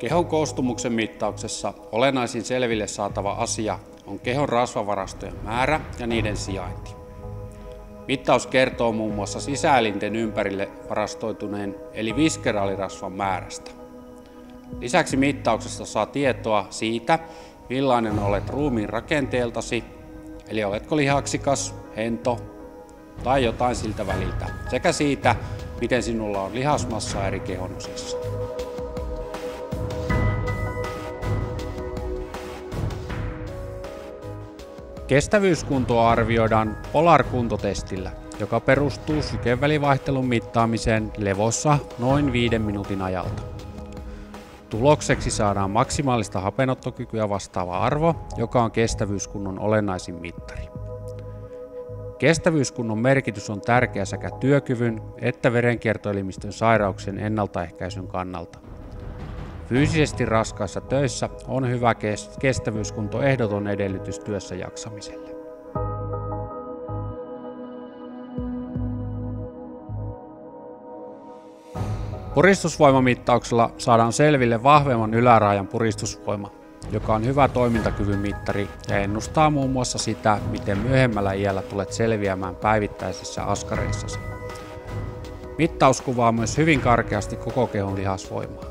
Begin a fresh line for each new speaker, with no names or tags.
Kehon koostumuksen mittauksessa olennaisin selville saatava asia on kehon rasvavarastojen määrä ja niiden sijainti. Mittaus kertoo muun muassa sisäelinten ympärille varastoituneen eli viskeraalirasvan määrästä. Lisäksi mittauksesta saa tietoa siitä, millainen olet ruumiin rakenteeltasi, eli oletko lihaksikas, hento tai jotain siltä väliltä, sekä siitä, miten sinulla on lihasmassaa eri kehonosissa. Kestävyyskuntoa arvioidaan Polar-kuntotestillä, joka perustuu sykevälivaihtelun mittaamiseen levossa noin 5 minuutin ajalta. Tulokseksi saadaan maksimaalista hapenottokykyä vastaava arvo, joka on kestävyyskunnon olennaisin mittari. Kestävyyskunnon merkitys on tärkeä sekä työkyvyn että verenkiertoelimistön sairauksien ennaltaehkäisyn kannalta. Fyysisesti raskaissa töissä on hyvä kestävyyskunto ehdoton edellytys työssä jaksamiselle. Puristusvoimamittauksella saadaan selville vahvemman ylärajan puristusvoima, joka on hyvä toimintakyvyn mittari ja ennustaa muun muassa sitä, miten myöhemmällä iällä tulet selviämään päivittäisissä askareissasi. Mittaus kuvaa myös hyvin karkeasti koko kehon lihasvoimaa.